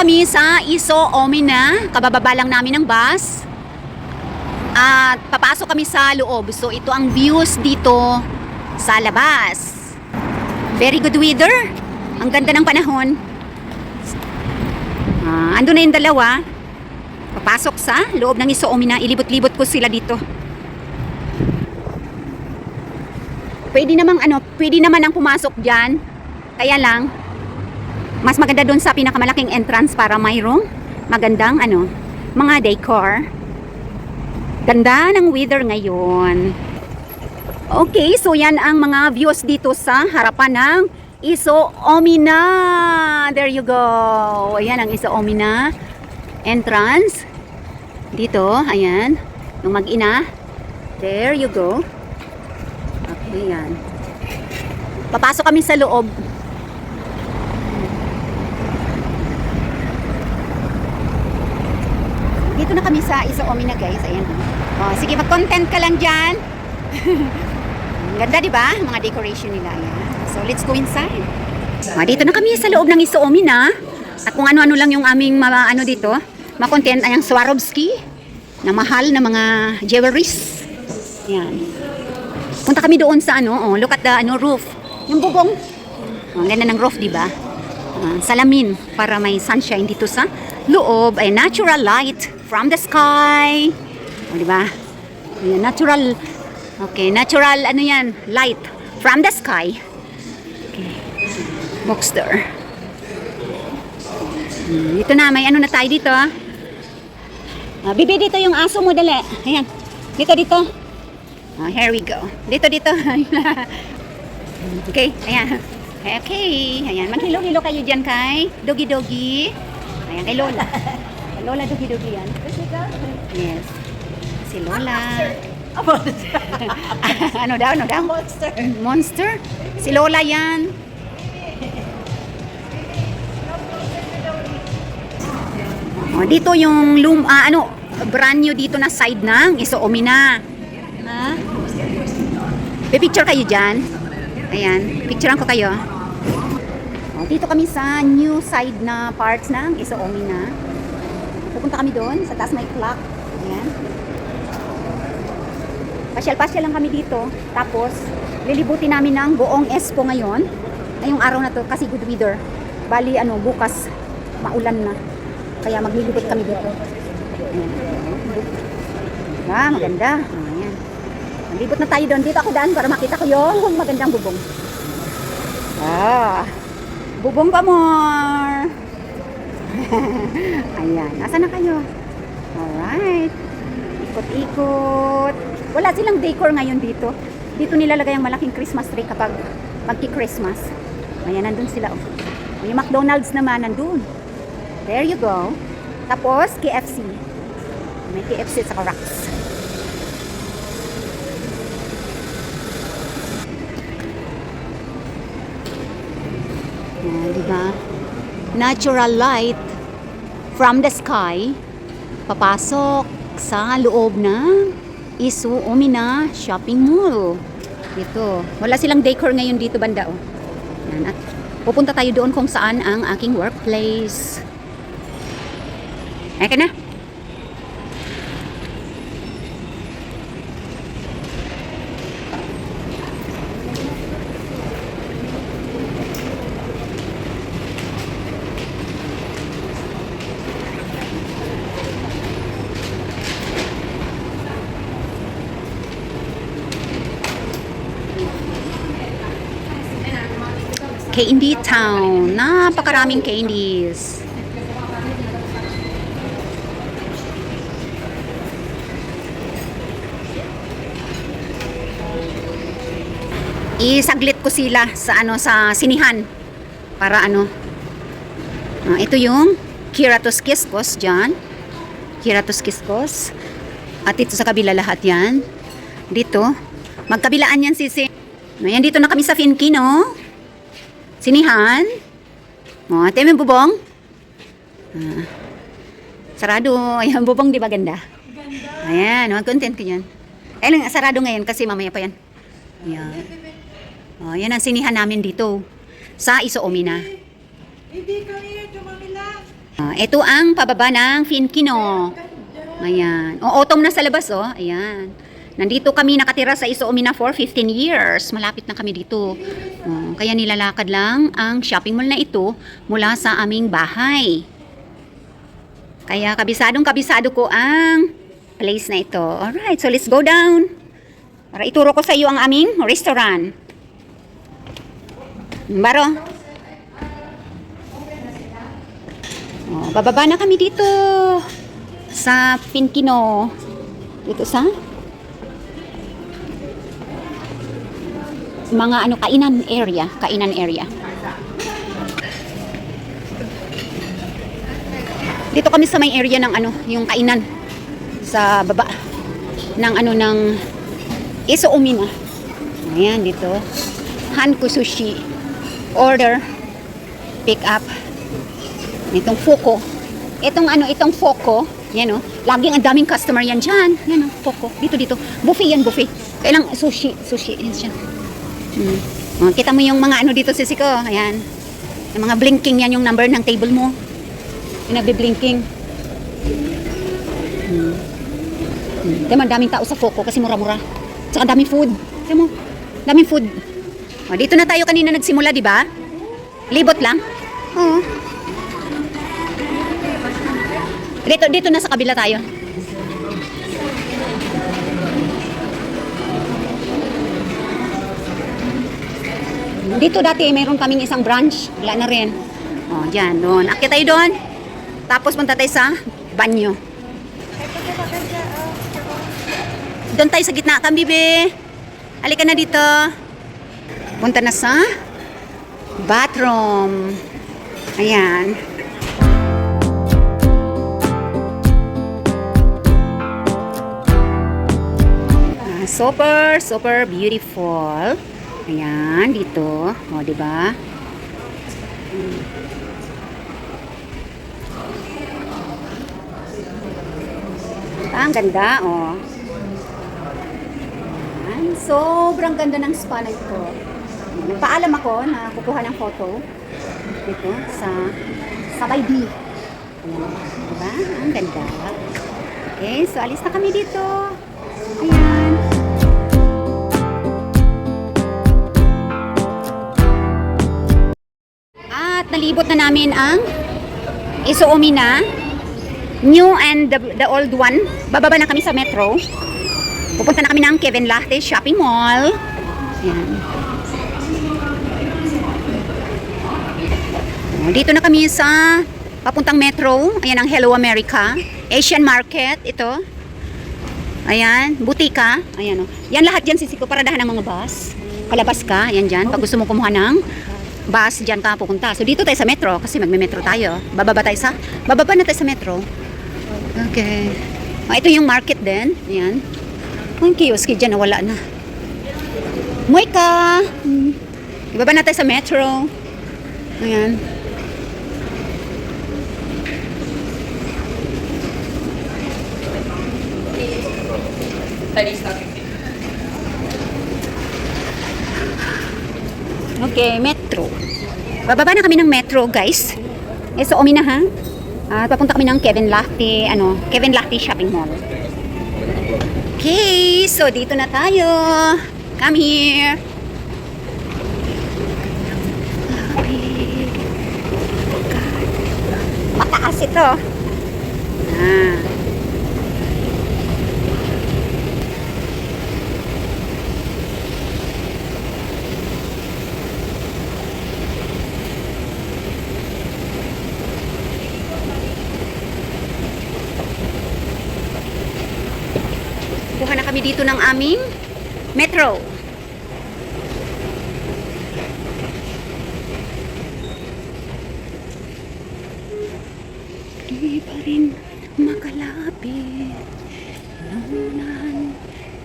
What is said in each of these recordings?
kami sa Iso Omina. Kabababa lang namin ng bus. At papasok kami sa loob. So ito ang views dito sa labas. Very good weather. Ang ganda ng panahon. Ando na yung dalawa. Papasok sa loob ng Iso Omina. Ilibot-libot ko sila dito. Pwede naman ang pumasok diyan. Kaya lang mas maganda doon sa pinakamalaking entrance para mayroong magandang mga decor. Ganda ng weather ngayon. Okay, so yan ang mga views dito sa harapan ng Iso Omina. There you go. Ayan ang Iso Omina entrance. Dito, ayan. Yung mag-ina. There you go. Okay, yan. Papasok kami sa loob. Dito na kami sa Iso Omina, guys. Ayan. Oh, sige, mag-content ka lang dyan. Ganda, di ba? Mga decoration nila. Ayan. So, let's go inside. Dito na kami sa loob ng Iso Omina. At kung ano-ano lang yung aming dito, ma-content ay ang Swarovski na mahal na mga jewelries. Ayan. Punta kami doon sa look at the roof. Yung bubong. Ang ganda ng roof, di ba? Salamin para may sunshine dito sa loob. Ay natural light from the sky. O, di ba? Natural. Okay, natural yan? Light from the sky. Okay. Bookstore. Dito na, may na tayo dito. Bibi, dito yung aso mo, dali. Ayan. Dito. Here we go. Dito. Okay, ayan. Okay, ayan. Maghilo-hilo kayo dyan kay Dogi-Dogi. Ayan, kay Lola. Lola Dogi-Dogi yan. Yes. Si Lola. Ano daw? Monster? Si Lola yan. Dito yung brand new dito na side ng Iso Omina. Pipicture kayo dyan. Ayan, picturean ko kayo. Dito kami sa new side na parts ng Iso Omina. Pupunta kami doon, sa taas may clock. Ayan. Pasyal-pasyal lang kami dito. Tapos, lilibutin namin ng buong Expo ngayon. Ngayong araw na to kasi good weather. Bali, bukas, maulan na. Kaya maglilibot kami dito. Ayan. Maganda. Ayan. Maglibot na tayo doon. Dito ako daan para makita ko yung magandang bubong. Bubong pa more. Ayan. Nasaan na kayo? Alright. Ikot-ikot. Wala silang decor ngayon dito. Dito nilalagay ang malaking Christmas tree kapag magki-Christmas. Ayan, nandun sila. Yung McDonald's naman, nandun. There you go. Tapos, KFC. May KFC sa Rocks. Diba? Natural light from the sky. Papasok sa loob ng Iso Omina Shopping Mall. Dito. Wala silang decor ngayon dito banda. Yan. At pupunta tayo doon kung saan ang aking workplace. Ayan ka na. Candy Town. Napakaraming candies. Isaglit ko sila sa sa sinihan para ito yung Kiratos Kiskos dyan. Kiratos Kiskos. At ito sa kabila lahat yan. Dito. Magkabilaan yan sisi. Ayan, dito na kami sa Finki, no? Sinihan. Ito yung bubong. Sarado. Ayan, bubong, di ba ganda? Ayan, mag-content ko yan. Ayun, sarado ngayon kasi mamaya pa yan. Ayan. Yan ang sinihan namin dito. Sa Iso Omina. Hindi, come here to Manila. Ito ang pababa ng Finkino. Ayan. O, autumn na sa labas, oh. Ayan. Nandito kami nakatira sa Iso Omina for 15 years. Malapit na kami dito. Kaya nilalakad lang ang shopping mall na ito mula sa aming bahay. Kaya kabisado ko ang place na ito. Alright, so let's go down. Para ituro ko sa iyo ang aming restaurant. Baro. Bababa na kami dito sa Finkino. Dito sa mga kainan area. Dito kami sa may area ng yung kainan sa baba ng ng Iso Omina. Ayan dito. Hanko Sushi. Order, pick up. Itong Foco. Itong Foco. Yan laging ang daming customer yan diyan. Yan Foco. Dito. Buffet yan, buffet. Kailang sushi yan siya. Kita mo yung mga dito sisiko. Ayan. Yung mga blinking yan yung number ng table mo. Yung nagbe-blinking. Diba, daming tao sa Foco kasi mura-mura. Tsaka daming food. Diba mo? Daming food. Dito na tayo kanina nagsimula, di ba? Libot lang. Oo. Dito na sa kabila tayo. Dito dati mayroon kaming isang branch. Wala na rin. Diyan, doon. Akyat tayo doon. Tapos punta tayo sa banyo. Doon tayo sa gitna kami, be. Halika na dito. Punta na sa bathroom. Ayan. Super beautiful. Ayan, dito. Di ba? Ang ganda, Ayan, sobrang ganda ng spa na ito. Nagpaalam ako na kukuha ng photo dito sa Bay B. Ayan, diba? Ang ganda. Okay, so alis na kami dito. Ayan. At nalibot na namin ang Iso Omina, new and the old one. Bababa na kami sa metro. Pupunta na kami ng Kevin Lahti Shopping Mall. Ayan. Dito na kami sa papuntang metro. Ayan ang Hello America. Asian Market, ito. Ayan, butika. Ayan Yan lahat dyan sisiko, paradahan ng mga bus. Palabas ka, ayan dyan. Pag gusto mo kumuha ng bus, dyan ka pupunta. So dito tayo sa metro kasi magme-metro tayo. Bababa na tayo sa metro. Okay. Ito yung market din. Ayan. Ang kiosk dyan wala na. Moika! Ibaba na tayo sa metro. Ayan. Okay, metro. Bababa na kami ng metro, guys. So, Omina ha. Papunta kami ng Kevin Lahti Shopping Mall. Okay, so dito na tayo. Come here. Okay. Mataas ito. Kuha na kami dito ng aming metro. Di pa rin makalapit. Namunan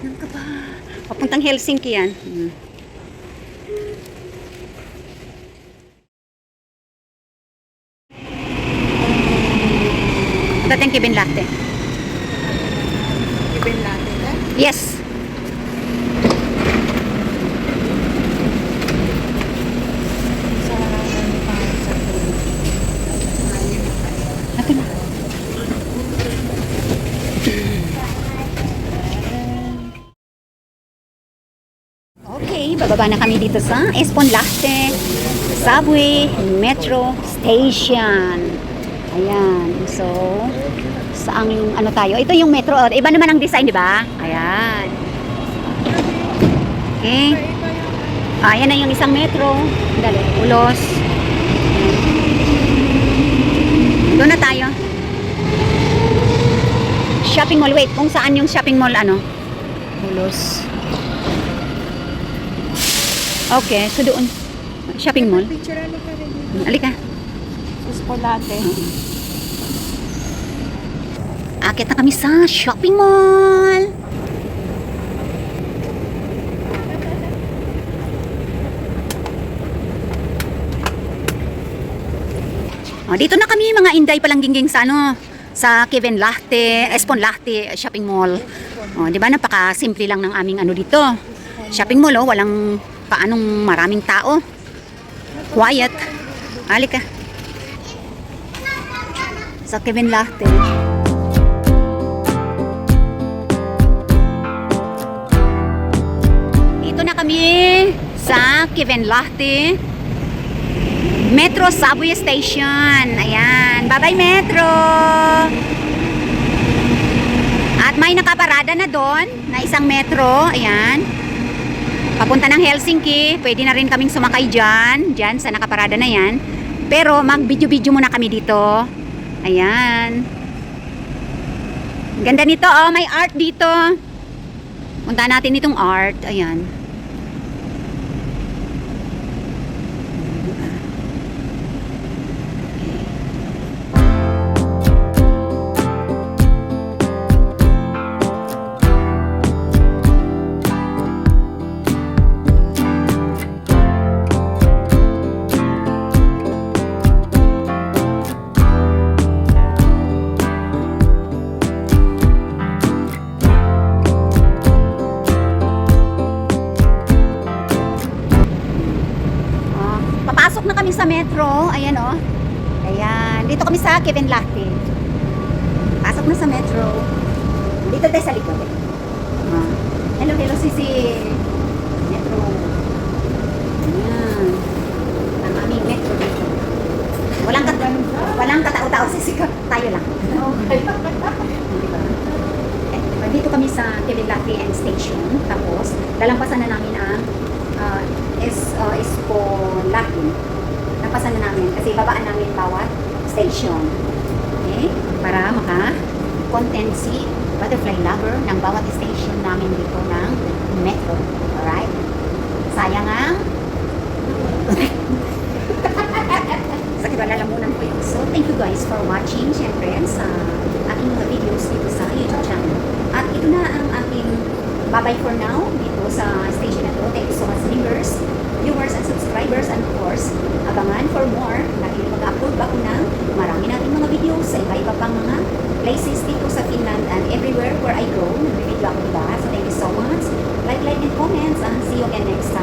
ng kaba. Papuntang Helsinki yan. Dating Kevin Lahti. Kevin Lahti. Yes. Bababa na kami dito sa Espon Lacte Subway Metro Station. Ayan. So, saang ano tayo? Ito yung metro. Iba naman ang design, di ba? Ayan. Okay. Ayan na yung isang metro. Dali. Ulos. Doon na tayo. Shopping mall. Wait, kung saan yung shopping mall, ano? Ulos. Okay, so doon. Shopping mall. Alika. Espolate. Akit na kami sa shopping mall. Dito na kami mga Inday palang gingging sa ano, sa Kevin Lahte, Espon Lahte Shopping Mall. Di ba napaka-simple lang ng aming ano dito. Shopping mall, walang paanong maraming tao. Quiet. Halika. Sa Kevin Lahte. Dito na kami sa Kevin Lahte Metro Subway Station. Ayan. Bye-bye, Metro! At may nakaparada na doon na isang metro. Ayan. Papunta ng Helsinki. Pwede na rin kaming sumakay dyan. Dyan sa nakaparada na yan. Pero mag-video-video muna kami dito. Ayan. Ganda nito. Oh, may art dito. Punta natin itong art. Ayan. Pasok na kami sa metro. Ayan o. Ayan. Dito kami sa Kevin Lahte. Pasok na sa metro. Dito tayo sa likod. Hello, hello, Sisi. Metro. Ayan. Ang aming metro dito. Walang katao-tao, Sisi. Tayo lang. Okay. Diba? Dito kami sa Kevin Lahte and Station. Tapos, lalampasan na namin ang Espon Lahte. Napasan na namin kasi babaan namin bawat station. Okay? Para maka-content si butterfly lover ng bawat station namin dito ng metro. Alright? Sayang ang sakit wala lamunan ko yun. So, thank you guys for watching. Siyempre, sa aking mga videos dito sa YouTube channel. At ito na ang aking bye-bye for now dito sa station na to. Thank you so much, viewers and subscribers, and of course, abangan for more. Dahil mag-upload pa ko ng marami nating mga videos sa iba-iba pang mga places dito sa Finland and everywhere where I go. Nag-video ako, diba? So thank you so much. Like, and comments, and see you again next time.